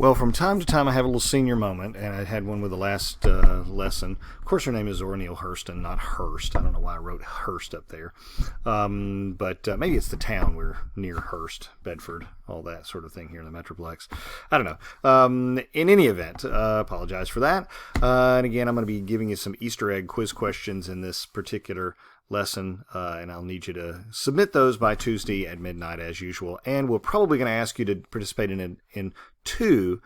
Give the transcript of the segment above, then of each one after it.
Well, from time to time, I have a little senior moment, and I had one with the last lesson. Of course, her name is Zora Neale Hurston, not Hurst. I don't know why I wrote Hurst up there, but maybe it's the town. We're near Hurst, Bedford, all that sort of thing here in the Metroplex. I don't know. In any event, apologize for that. And again, I'm going to be giving you some Easter egg quiz questions in this particular lesson, and I'll need you to submit those by Tuesday at midnight as usual. And we're probably going to ask you to participate in two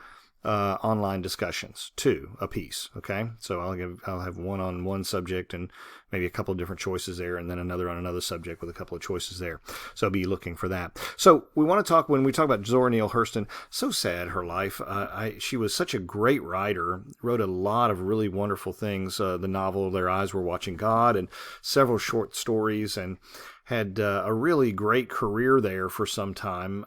online discussions, two apiece. Okay, so I'll have one on one subject and maybe a couple of different choices there, and then another on another subject with a couple of choices there. So I'll be looking for that. So when we talk about Zora Neale Hurston, so sad her life. She was such a great writer, wrote a lot of really wonderful things. The novel Their Eyes Were Watching God, and several short stories, and had a really great career there for some time.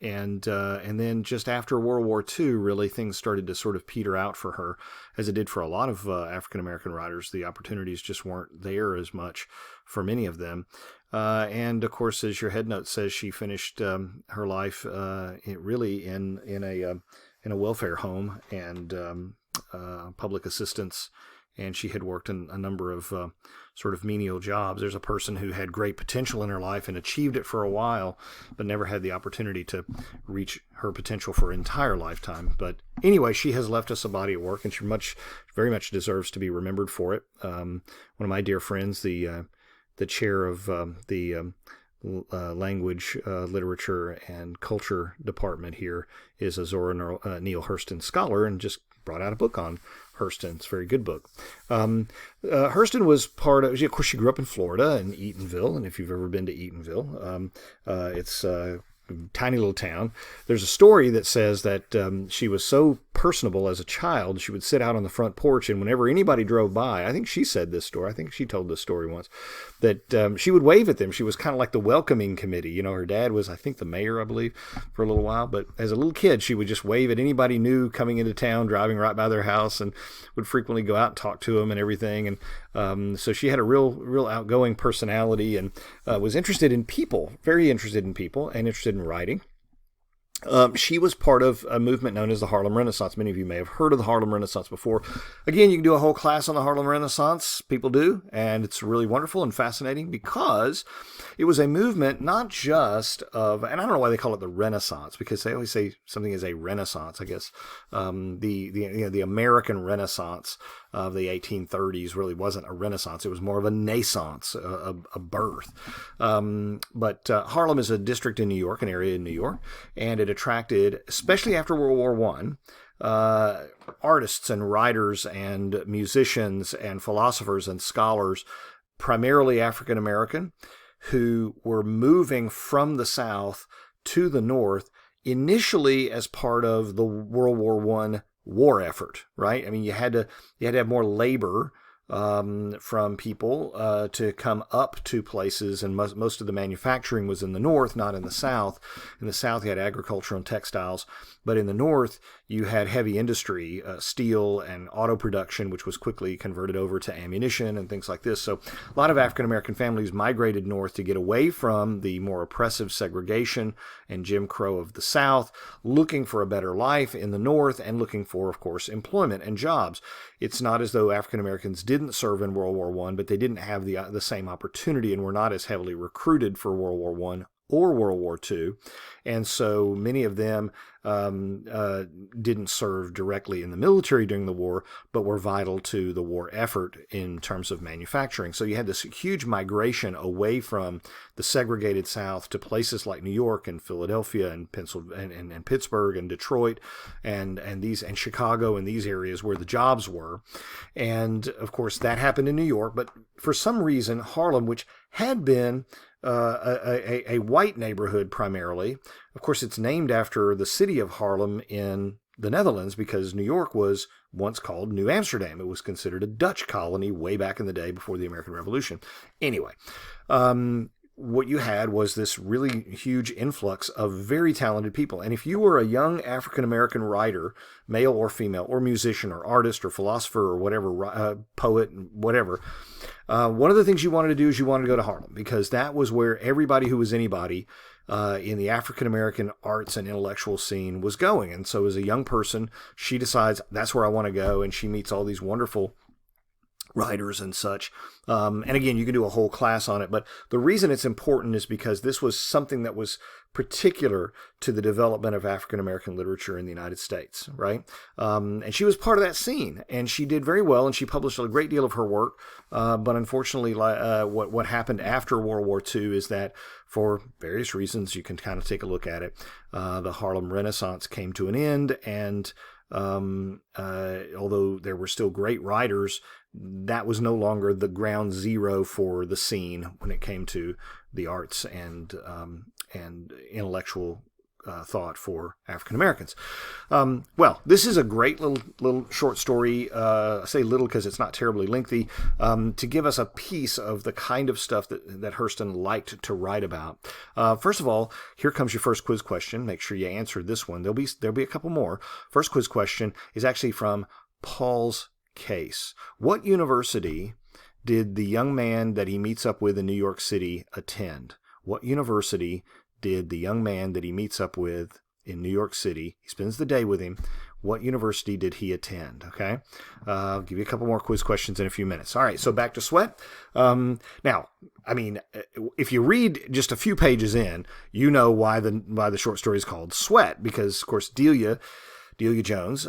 And then just after World War II, really things started to sort of peter out for her, as it did for a lot of African-American writers. The opportunities just weren't there as much for many of them. And of course, as your headnote says, she finished her life really in a welfare home and public assistance. And she had worked in a number of sort of menial jobs. There's a person who had great potential in her life and achieved it for a while, but never had the opportunity to reach her potential for her entire lifetime. But anyway, she has left us a body of work, and she very much deserves to be remembered for it. One of my dear friends, the chair of the language, literature, and culture department here, is a Zora Neale Hurston scholar, and just brought out a book on Hurston. It's a very good book. Hurston was part of course, she grew up in Florida, in Eatonville, and if you've ever been to Eatonville, it's a tiny little town. There's a story that says that she was so personable as a child, she would sit out on the front porch, and whenever anybody drove by, I think she said this story, I think she told this story once, that she would wave at them. She was kind of like the welcoming committee. You know, her dad was, I think, the mayor, I believe, for a little while, but as a little kid, she would just wave at anybody new coming into town, driving right by their house, and would frequently go out and talk to them and everything. And so she had a real outgoing personality, and was interested in people, very interested in people, and interested in writing. She was part of a movement known as the Harlem Renaissance. Many of you may have heard of the Harlem Renaissance before. Again, you can do a whole class on the Harlem Renaissance. People do, and it's really wonderful and fascinating because it was a movement not just of, and I don't know why they call it the Renaissance, because they always say something is a Renaissance. I guess the American Renaissance of the 1830s really wasn't a Renaissance. It was more of a naissance, a birth. But Harlem is a district in New York, an area in New York, and it attracted, especially after World War I, artists and writers and musicians and philosophers and scholars, primarily African American, who were moving from the South to the North, initially as part of the World War I war effort, right? I mean, you had to have more labor from people to come up to places, and most of the manufacturing was in the North, not in the South. In the South, you had agriculture and textiles, but in the North, you had heavy industry, steel and auto production, which was quickly converted over to ammunition and things like this. So a lot of African-American families migrated north to get away from the more oppressive segregation and Jim Crow of the South, looking for a better life in the North and looking for, of course, employment and jobs. It's not as though African-Americans didn't serve in World War I, but they didn't have the same opportunity and were not as heavily recruited for World War I or World War II. And so many of them didn't serve directly in the military during the war, but were vital to the war effort in terms of manufacturing. So you had this huge migration away from the segregated South to places like New York and Philadelphia and Pennsylvania and Pittsburgh and Detroit and Chicago and these areas where the jobs were. And of course that happened in New York, but for some reason Harlem, which had been a white neighborhood primarily. Of course, it's named after the city of Harlem in the Netherlands because New York was once called New Amsterdam. It was considered a Dutch colony way back in the day before the American Revolution. Anyway, what you had was this really huge influx of very talented people. And if you were a young African-American writer, male or female, or musician or artist or philosopher or whatever, poet, whatever, one of the things you wanted to do is you wanted to go to Harlem because that was where everybody who was anybody in the African American arts and intellectual scene was going. And so as a young person, she decides that's where I want to go, and she meets all these wonderful writers and such. And again, you can do a whole class on it, but the reason it's important is because this was something that was particular to the development of African American literature in the United States, right? And she was part of that scene, and she did very well, and she published a great deal of her work. But unfortunately, what happened after World War II is that, for various reasons, you can kind of take a look at it, the Harlem Renaissance came to an end, and although there were still great writers, that was no longer the ground zero for the scene when it came to the arts and intellectual thought for African Americans. Well, this is a great little short story. I say little because it's not terribly lengthy, to give us a piece of the kind of stuff that Hurston liked to write about. First of all, here comes your first quiz question. Make sure you answer this one. There'll be a couple more. First quiz question is actually from Paul's Case. What university did the young man that he meets up with in New York City attend? What university did the young man that he meets up with in New York City, he spends the day with him, what university did he attend? Okay. I'll give you a couple more quiz questions in a few minutes. All right. So back to Sweat. Now, I mean, if you read just a few pages in, you know why the short story is called Sweat, because of course Delia Jones,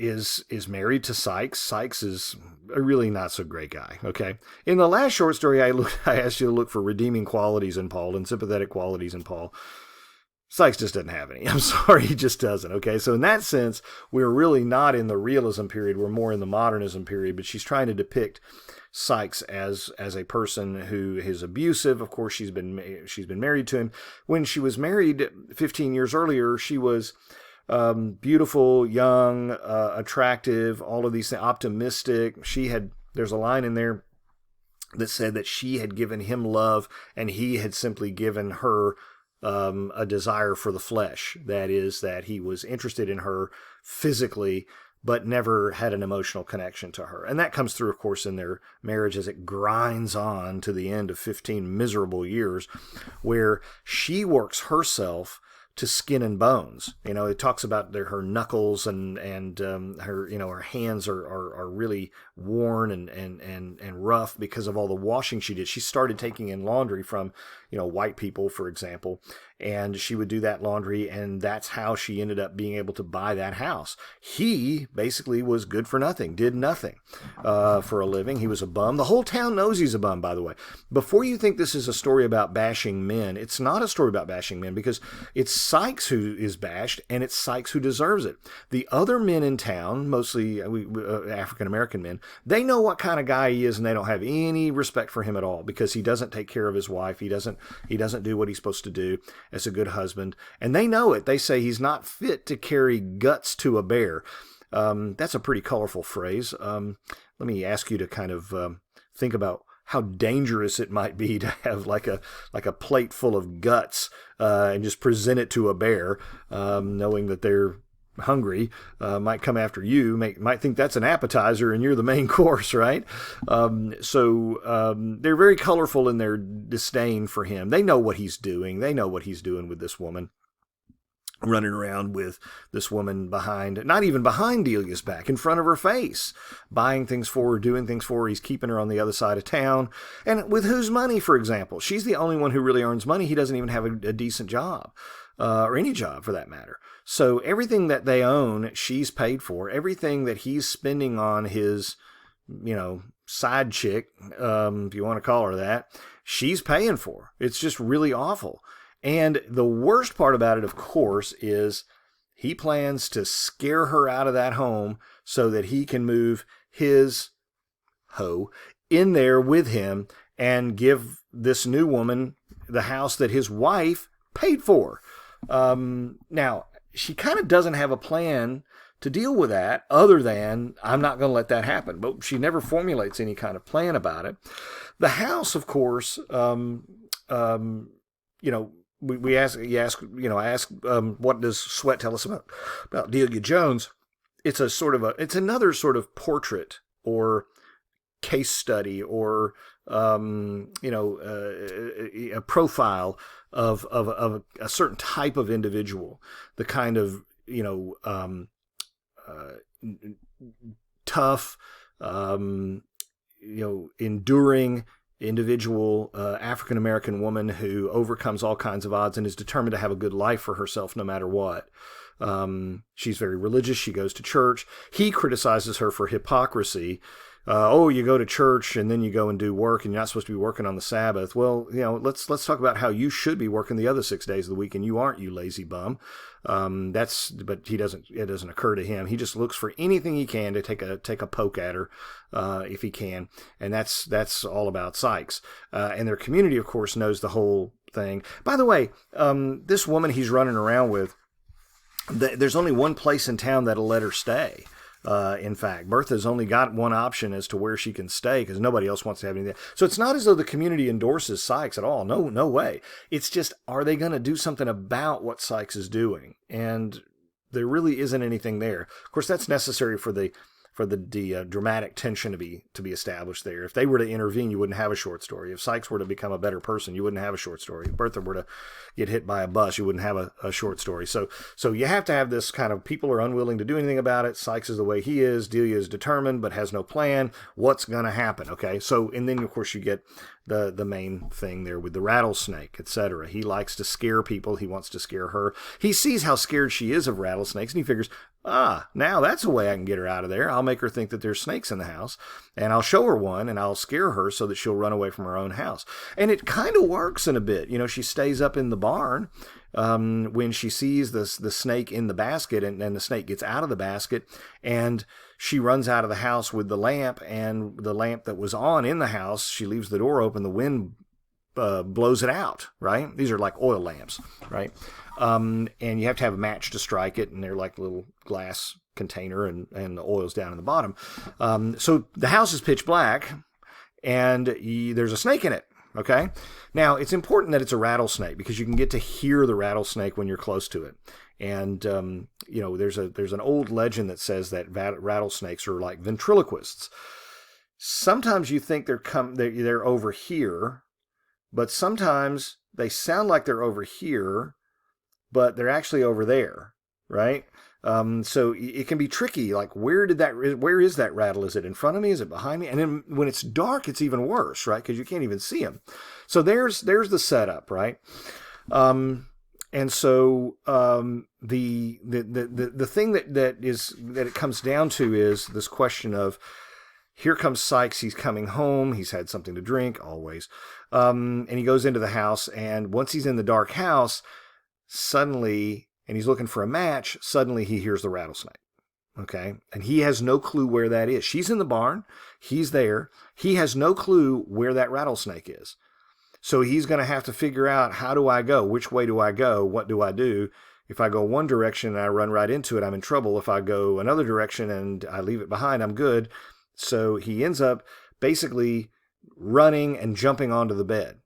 is married to Sykes. Sykes is a really not so great guy. Okay. In the last short story, I asked you to look for redeeming qualities in Paul and sympathetic qualities in Paul. Sykes just doesn't have any. I'm sorry, he just doesn't. Okay. So in that sense, we're really not in the realism period. We're more in the modernism period, but she's trying to depict Sykes as a person who is abusive. Of course, she's been married to him. When she was married 15 years earlier, she was beautiful, young, attractive, all of these things, optimistic. There's a line in there that said that she had given him love and he had simply given her a desire for the flesh. That is, that he was interested in her physically, but never had an emotional connection to her. And that comes through, of course, in their marriage as it grinds on to the end of 15 miserable years, where she works herself to skin and bones. You know, it talks about her knuckles and her, you know, her hands are really worn and rough because of all the washing she did. She started taking in laundry from, you know, white people, for example, and she would do that laundry, and that's how she ended up being able to buy that house. He basically was good for nothing, did nothing for a living. He was a bum. The whole town knows he's a bum, by the way. Before you think this is a story about bashing men, it's not a story about bashing men, because it's Sykes who is bashed, and it's Sykes who deserves it. The other men in town, mostly African-American men, they know what kind of guy he is, and they don't have any respect for him at all, because he doesn't take care of his wife. He doesn't do what he's supposed to do as a good husband, and they know it. They say he's not fit to carry guts to a bear. That's a pretty colorful phrase. Let me ask you to kind of think about how dangerous it might be to have like a plate full of guts and just present it to a bear, knowing that they're hungry, might come after you, might think that's an appetizer and you're the main course, right? So they're very colorful in their disdain for him. They know what he's doing. They know what he's doing with this woman, running around with this woman not even behind Delia's back, in front of her face, buying things for her, doing things for her. He's keeping her on the other side of town. And with whose money, for example? She's the only one who really earns money. He doesn't even have a decent job, or any job for that matter. So everything that they own, she's paid for. Everything that he's spending on his, you know, side chick, if you want to call her that, she's paying for. It's just really awful. And the worst part about it, of course, is he plans to scare her out of that home so that he can move his hoe in there with him and give this new woman the house that his wife paid for. Now, she kind of doesn't have a plan to deal with that other than, I'm not going to let that happen. But she never formulates any kind of plan about it. The house, of course, you know, I ask, what does Sweat tell us about Delia Jones? It's another sort of portrait or case study or a profile of a certain type of individual, the kind of tough, enduring individual African American woman who overcomes all kinds of odds and is determined to have a good life for herself no matter what. She's very religious. She goes to church. He criticizes her for hypocrisy. You go to church and then you go and do work and you're not supposed to be working on the Sabbath. Well, let's talk about how you should be working the other 6 days of the week and you aren't, you lazy bum. But it doesn't occur to him. He just looks for anything he can to take a poke at her, if he can. And that's all about Sykes. And their community, of course, knows the whole thing. By the way, this woman he's running around with, there's only one place in town that'll let her stay. In fact, Bertha's only got one option as to where she can stay because nobody else wants to have anything. So it's not as though the community endorses Sykes at all. No way. It's just, are they going to do something about what Sykes is doing? And there really isn't anything there. Of course, that's necessary for the dramatic tension to be established there. If they were to intervene, you wouldn't have a short story. If Sykes were to become a better person, you wouldn't have a short story. If Bertha were to get hit by a bus, you wouldn't have a short story. So you have to have this kind of, people are unwilling to do anything about it. Sykes is the way he is. Delia is determined but has no plan. What's going to happen? Okay. So, and then of course you get the main thing there with the rattlesnake, etc. He likes to scare people. He wants to scare her. He sees how scared she is of rattlesnakes and he figures, now that's a way I can get her out of there. I'll make her think that there's snakes in the house and I'll show her one and I'll scare her so that she'll run away from her own house. And it kind of works in a bit. She stays up in the barn when she sees the snake in the basket and the snake gets out of the basket and she runs out of the house with the lamp, and the lamp that was on in the house, she leaves the door open, the wind blows it out, right? These are like oil lamps, right? And you have to have a match to strike it, and they're like a little glass container, and the oil's down in the bottom. So the house is pitch black, and there's a snake in it, okay? Now, it's important that it's a rattlesnake because you can get to hear the rattlesnake when you're close to it. And, there's an old legend that says that rattlesnakes are like ventriloquists. Sometimes you think they're over here, but sometimes they sound like they're over here, but they're actually over there, right? So it can be tricky. Like, where is that rattle? Is it in front of me? Is it behind me? And then when it's dark, it's even worse, right? Because you can't even see them. So there's the setup, right? And so the thing that it comes down to is this question of, here comes Sykes. He's coming home. He's had something to drink, always. And he goes into the house. And once he's in the dark house, suddenly, and he's looking for a match, suddenly he hears the rattlesnake. Okay? And he has no clue where that is. She's in the barn. He's there. He has no clue where that rattlesnake is. So he's going to have to figure out, how do I go? Which way do I go? What do I do? If I go one direction and I run right into it, I'm in trouble. If I go another direction and I leave it behind, I'm good. So he ends up basically running and jumping onto the bed.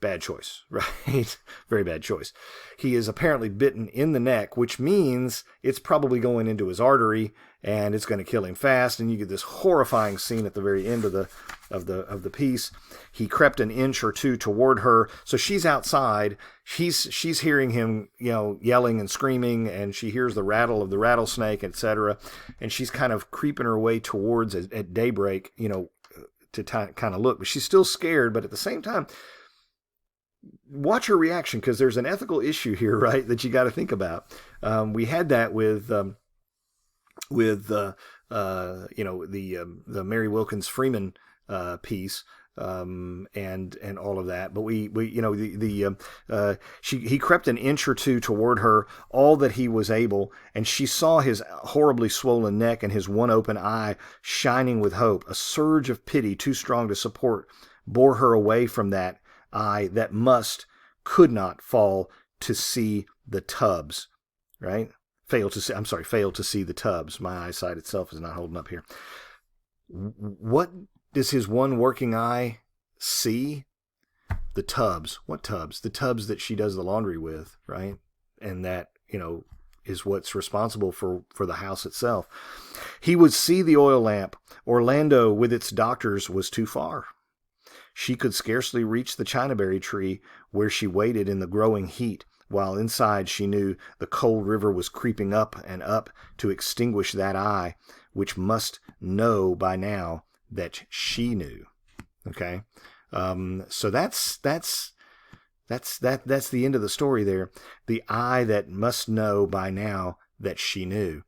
Bad choice, right? Very bad choice. He is apparently bitten in the neck, which means it's probably going into his artery and it's going to kill him fast. And you get this horrifying scene at the very end of the piece. He crept an inch or two toward her, so she's outside. She's hearing him, yelling and screaming, and she hears the rattle of the rattlesnake, etc. And she's kind of creeping her way towards at daybreak, to kind of look, but she's still scared. But at the same time, watch her reaction, because there's an ethical issue here, right, that you got to think about. We had that with the Mary Wilkins Freeman piece, and all of that. But he crept an inch or two toward her, all that he was able, and she saw his horribly swollen neck and his one open eye shining with hope. A surge of pity too strong to support bore her away from that eye that could not fall to see the tubs, right? Failed to see the tubs. My eyesight itself is not holding up here. What does his one working eye see? The tubs. What tubs? The tubs that she does the laundry with, right? And that, is what's responsible for the house itself. He would see the oil lamp. Orlando with its doctors was too far. She could scarcely reach the chinaberry tree where she waited in the growing heat, while inside she knew the cold river was creeping up and up to extinguish that eye, which must know by now that she knew. Okay, so that's the end of the story there. The eye that must know by now that she knew.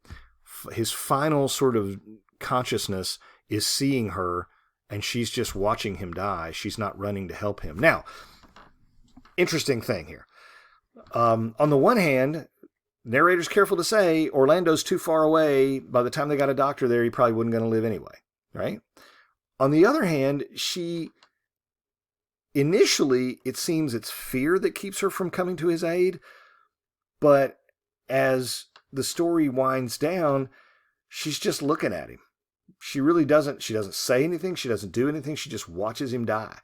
His final sort of consciousness is seeing her, and she's just watching him die. She's not running to help him. Now, interesting thing here. On the one hand, narrator's careful to say Orlando's too far away. By the time they got a doctor there, he probably wasn't going to live anyway, right? On the other hand, initially, it seems it's fear that keeps her from coming to his aid. But as the story winds down, she's just looking at him. She doesn't say anything. She doesn't do anything. She just watches him die.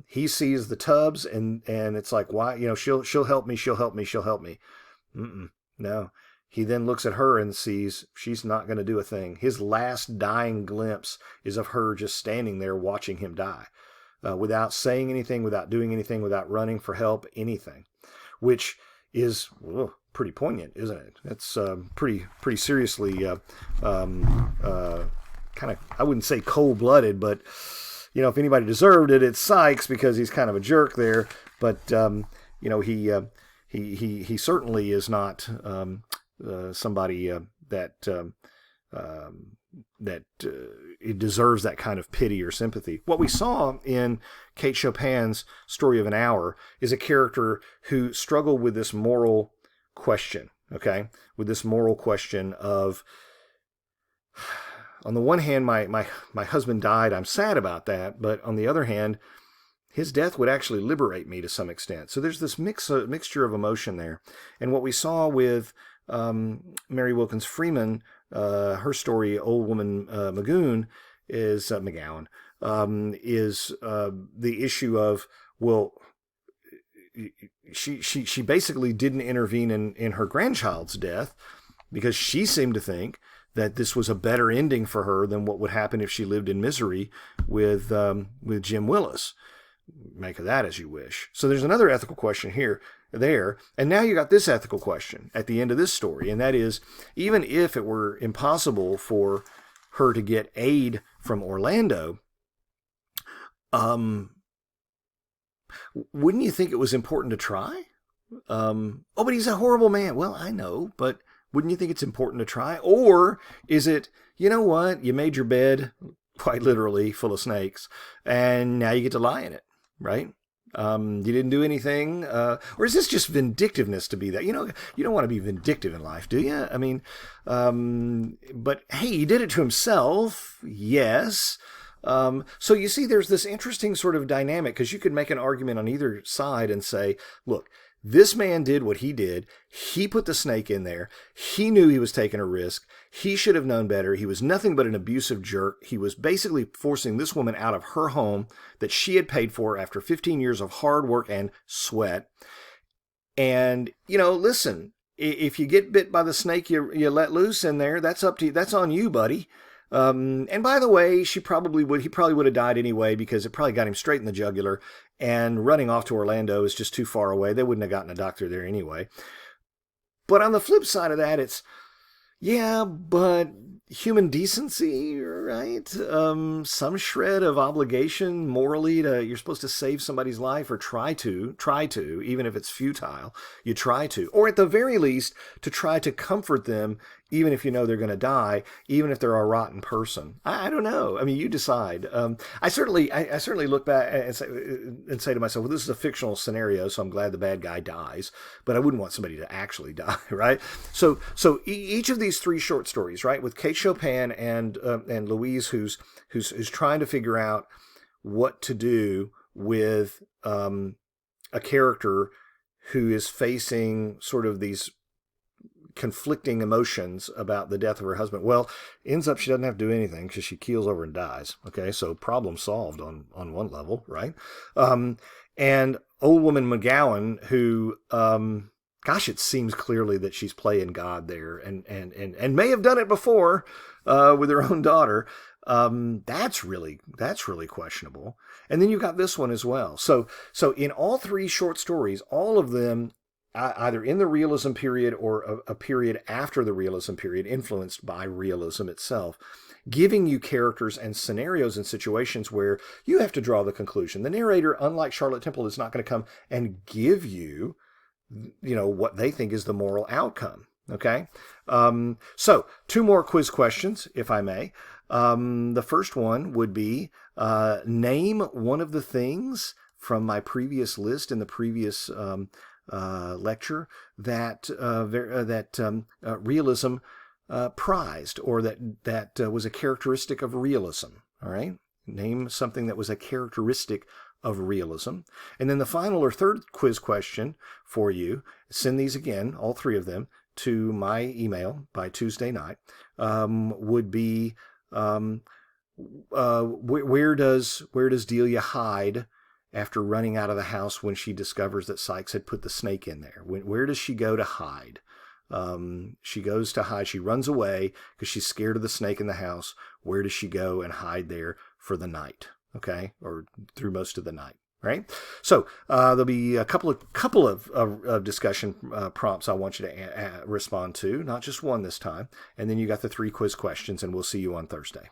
He sees the tubs and it's like, why, she'll help me. She'll help me. She'll help me. No. He then looks at her and sees she's not going to do a thing. His last dying glimpse is of her just standing there watching him die, without saying anything, without doing anything, without running for help, anything, which is pretty poignant, isn't it? It's pretty seriously kind of, I wouldn't say cold-blooded, but if anybody deserved it, it's Sykes, because he's kind of a jerk there. But he certainly is not somebody that it deserves that kind of pity or sympathy. What we saw in Kate Chopin's Story of an Hour is a character who struggled with this moral question, okay? With this moral question of, on the one hand, my husband died, I'm sad about that, but on the other hand, his death would actually liberate me to some extent. So there's this mixture of emotion there. And what we saw with Mary Wilkins Freeman, her story, Old Woman McGowan, is McGowan, is the issue of, well, she basically didn't intervene in her grandchild's death because she seemed to think that this was a better ending for her than what would happen if she lived in misery with Jim Willis. Make of that as you wish. So there's another ethical question there, and now you got this ethical question at the end of this story, and that is, even if it were impossible for her to get aid from Orlando, wouldn't you think it was important to try? But he's a horrible man. Well, I know, but wouldn't you think it's important to try? Or is it, you know what, you made your bed, quite literally, full of snakes, and now you get to lie in it, right? You didn't do anything, or is this just vindictiveness to be that? You don't want to be vindictive in life, do you? I mean, but hey, he did it to himself, yes. So you see, there's this interesting sort of dynamic, because you could make an argument on either side and say, look, this man did what he did. He put the snake in there. He knew he was taking a risk. He should have known better. He was nothing but an abusive jerk. He was basically forcing this woman out of her home that she had paid for after 15 years of hard work and sweat. And, listen, if you get bit by the snake you let loose in there, that's up to you. That's on you, buddy. And by the way, he probably would have died anyway, because it probably got him straight in the jugular, and running off to Orlando is just too far away. They wouldn't have gotten a doctor there anyway. But on the flip side of that, it's, yeah, but human decency, right? Some shred of obligation morally you're supposed to save somebody's life, or try to, even if it's futile, you try to, or at the very least to try to comfort them, even if you know they're going to die, even if they're a rotten person. I don't know. I mean, you decide. I certainly look back and say to myself, well, this is a fictional scenario, so I'm glad the bad guy dies, but I wouldn't want somebody to actually die, right? So each of these three short stories, right, with Kate Chopin and Louise, who's trying to figure out what to do with a character who is facing sort of these conflicting emotions about the death of her husband. Well, ends up she doesn't have to do anything because she keels over and dies. Okay, so problem solved on one level, right? And Old Woman McGowan, who gosh, it seems clearly that she's playing God there, and may have done it before with her own daughter. That's really questionable. And then you got this one as well. So in all three short stories, all of them either in the realism period or a period after the realism period, influenced by realism itself, giving you characters and scenarios and situations where you have to draw the conclusion. The narrator, unlike Charlotte Temple, is not going to come and give you, what they think is the moral outcome. Okay? So 2 more quiz questions, if I may. The first one would be, name one of the things from my previous list in the previous lecture that realism prized, or that was a characteristic of realism. All right, name something that was a characteristic of realism. And then the final or third quiz question for you, send these again, all 3 of them, to my email by Tuesday night, would be, where does Delia hide after running out of the house when she discovers that Sykes had put the snake in there? Where does she go to hide? She goes to hide. She runs away because she's scared of the snake in the house. Where does she go and hide there for the night? Okay, or through most of the night. Right. So there'll be a couple of discussion prompts I want you to respond to, not just one this time. And then you got the 3 quiz questions, and we'll see you on Thursday.